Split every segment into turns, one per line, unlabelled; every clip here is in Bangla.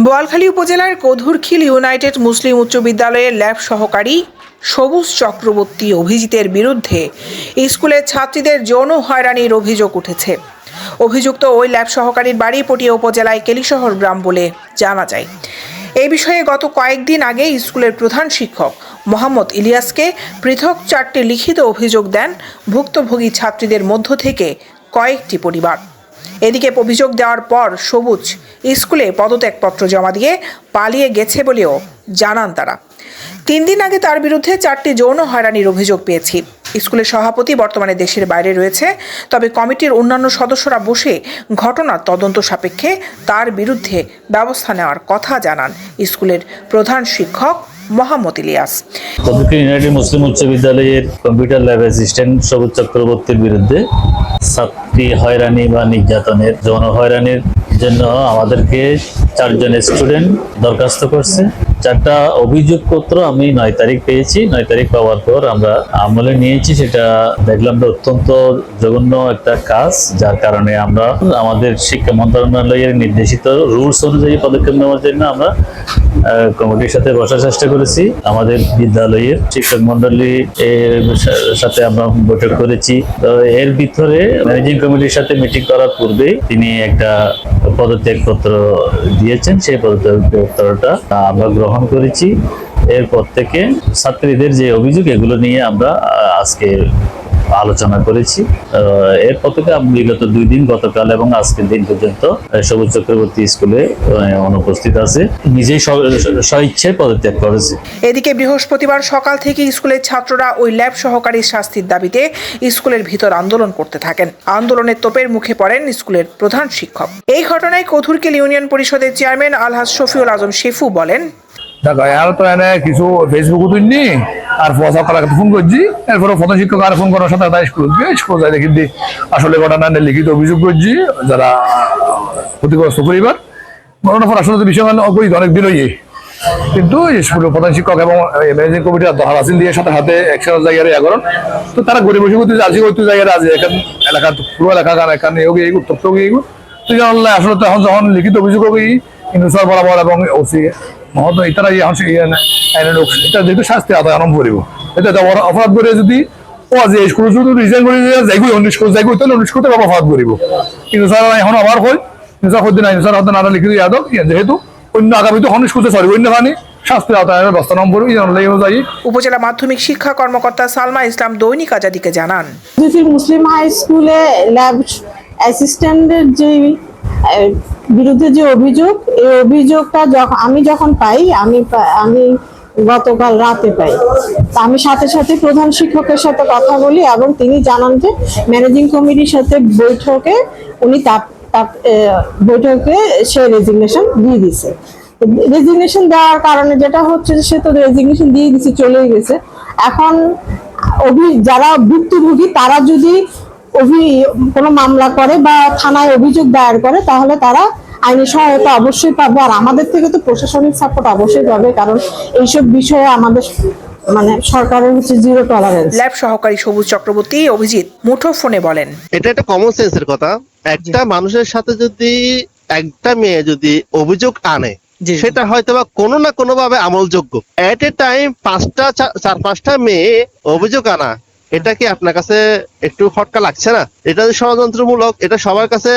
বোয়ালখালী উপজেলার কধুরখিল ইউনাইটেড মুসলিম উচ্চ বিদ্যালয়ের ল্যাব সহকারী সবুজ চক্রবর্তী অভিজিতের বিরুদ্ধে স্কুলের ছাত্রীদের যৌন হয়রানির অভিযোগ উঠেছে। অভিযুক্ত ওই ল্যাব সহকারীর বাড়ি পটিয়া উপজেলায় কেলিশহর গ্রাম বলে জানা যায়। এই বিষয়ে গত কয়েকদিন আগে স্কুলের প্রধান শিক্ষক মোহাম্মদ ইলিয়াসকে পৃথক 4টি লিখিত অভিযোগ দেন ভুক্তভোগী ছাত্রীদের মধ্য থেকে কয়েকটি পরিবার। এদিকে অভিযোগ দেওয়ার পর সবুজ স্কুলে পদত্যাগপত্র জমা দিয়ে পালিয়ে গেছে বলেও জানান তারা। 3 দিন আগে তার বিরুদ্ধে 4টি যৌন হয়রানির অভিযোগ পেয়েছি। স্কুলের সভাপতি বর্তমানে দেশের বাইরে রয়েছে, তবে কমিটির অন্যান্য সদস্যরা বসে ঘটনার তদন্ত সাপেক্ষে তার বিরুদ্ধে ব্যবস্থা নেওয়ার কথা জানান স্কুলের প্রধান শিক্ষক মোহাম্মদ ইলিয়াস।
কধুরখিল ইউনাইটেড মুসলিম উচ্চ বিদ্যালয়ের কম্পিউটার ল্যাব অ্যাসিস্ট্যান্ট সবুজ চক্রবর্তীর বিরুদ্ধে ছাত্রী হয়রানি বা নির্যাতনের যৌন হয়রানির জন্য আমাদেরকে 4 জন স্টুডেন্ট দরখাস্ত করছে। 4টা অভিযোগপত্র আমি 9 তারিখ পেয়েছি। 9 তারিখ পাওয়ার পর আমরা আমলে নিয়েছি। সেটা দেখলাম অত্যন্ত জঘন্য একটা কাজ, যার কারণে আমরা আমাদের শিক্ষা মন্ত্রণালয়ের নির্দেশিত রুলস অনুযায়ী পদক্ষেপ নেওয়ার জন্য আমরা কমিটির সাথে বসার চেষ্টা করেছি। আমাদের বিদ্যালয়ের শিক্ষক মন্ডলী এর সাথে আমরা বৈঠক করেছি। তো এর ভিতরে ম্যানেজিং কমিটির সাথে মিটিং করার পূর্বে তিনি একটা পদত্যাগপত্র দিয়েছেন। সেই পদত্যাগপত্রটা আমরা গ্রহণ করেছি। এরপর থেকে ছাত্রীদের যে অভিযোগ এগুলো নিয়ে আমরা আজকে আলোচনা করেছি। এরপর থেকে বিগত 2 দিন, গতকাল এবং আজকের দিন পর্যন্ত সবুজ চক্রবর্তী স্কুলে অনুপস্থিত আছে, নিজেই স্বইচ্ছায় পদত্যাগ করেছে।
এদিকে বৃহস্পতিবার সকাল থেকে স্কুলের ছাত্ররা ওই ল্যাব সহকারীর শাস্তির দাবিতে স্কুলের ভিতর আন্দোলন করতে থাকেন। আন্দোলনের তোপের মুখে পড়েন স্কুলের প্রধান শিক্ষক। এই ঘটনায় কধুরখিল ইউনিয়ন পরিষদের চেয়ারম্যান আলহাজ শফিউল আজম শেফু বলেন,
দেখো আর তো এনে কিছু ফেসবুক তুলনি আর ফোন করছি। এরপরে প্রধান শিক্ষক আর ফোন করার সাথে স্কুল যাই দেখি আসলে ঘটনা লিখিত অভিযোগ করছি যারা ক্ষতিগ্রস্ত পরিবার। ঘটনার পর আসলে বিষয় অনেক দিন হয়ে, কিন্তু স্কুলের প্রধান শিক্ষক এবং ম্যানেজিং কমিটির দহার আসিল দিয়ে সাথে হাতে একশো জায়গায় এখন তো তারা গরিব বসে করতে আজি ওই জায়গায় আছে এখান এলাকা পুরো এলাকা এখানে উত্তপ্ত তুই জানলে আসলে তখন যখন লিখিত অভিযোগ কিন্তু সর বরাবর এবং ওসি মহত ইতারা এটা যেহেতু শাস্তি আদায় আরম্ভ করিব। এটা অপরাধ করে যদি ও যে স্কুল শুধু রিজাইন করে যাইব অন্য স্কুল যাইব তাহলে অন্য স্কুল অপরাধ করিব। কিন্তু স্যার এখন আবার হয় স্যার হতে নাই স্যার হতে না লিখিত ইয়াদক যেহেতু অন্য আগামীতে অন্য স্কুলে সরি অন্য খানি শাস্তি আদায়ের ব্যবস্থা নম্বর যাই।
উপজেলা মাধ্যমিক শিক্ষা কর্মকর্তা সালমা ইসলাম দৈনিক আজাদিকে জানান,
মুসলিম হাই স্কুলে ল্যাব অ্যাসিস্ট্যান্টের যে বিরুদ্ধে যে অভিযোগ, এই অভিযোগটা আমি যখন পাই আমি গতকাল রাতে পাই। আমি সাথে সাথে প্রধান শিক্ষকের সাথে কথা বলি এবং তিনি জানান যে ম্যানেজিং কমিটির সাথে বৈঠকে উনি বৈঠকে সে রেজিগনেশন দিয়ে দিছে। রেজিগনেশন দেওয়ার কারণে যেটা হচ্ছে সে তো রেজিগনেশন দিয়ে দিছে, চলেই গেছে। এখন যারা ভুক্তভোগী তারা যদি কোনো মামলা করে বা থানায় অভিযোগ দায়ের করে তাহলে তারা আইনি সহায়তা অবশ্যই পাবে। আর আমাদের থেকে তো প্রশাসনিক সাপোর্ট অবশ্যই পাবে, কারণ এইসব বিষয়ে আমাদের সরকারের হচ্ছে 0 টলারেন্স।
ল্যাব সহকারী সবুজ চক্রবর্তী অভিজিৎ মুঠোফোনে বলেন,
এটা একটা কমন সেন্সের কথা। একটা মানুষের সাথে যদি একটা মেয়ে যদি অভিযোগ আনে সেটা হয়তো বা কোনো না কোনো ভাবে আমলযোগ্য। এট এ টাইম 4-5টা মেয়ে অভিযোগ আনা, এটা কি আপনার কাছে একটু খটকা লাগছে না? এটা যে ষড়যন্ত্রমূলক, এটা সবার কাছে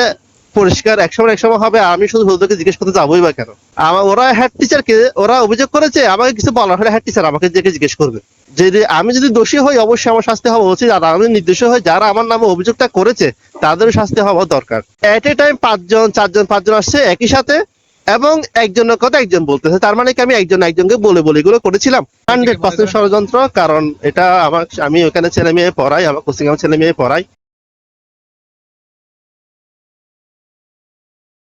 পরিষ্কার এক সময় হবে। আমি শুধু ওদেরকে জিজ্ঞেস করতে যাবোই বা কেন? ওরা হেড টিচারকে ওরা অভিযোগ করেছে, আমাকে কিছু বলার হলে হেড টিচার আমাকে জিজ্ঞেস করবে। যদি আমি যদি দোষী হই অবশ্যই আমার শাস্তি হওয়া উচিত। আর আমি নির্দোষ হই, যারা আমার নামে অভিযোগটা করেছে তাদেরও শাস্তি হওয়া দরকার। এট এ টাইম 5জন আসছে একই সাথে এবং একজনের কথা একজন বলতেছে, তার মানে কি আমি একজনকে বলে এগুলো করেছিলাম? 100% ষড়যন্ত্র। কারণ এটা আমি ওখানে ছেলে মেয়ে পড়াই, আমার কোচিং ছেলে মেয়ে পড়াই।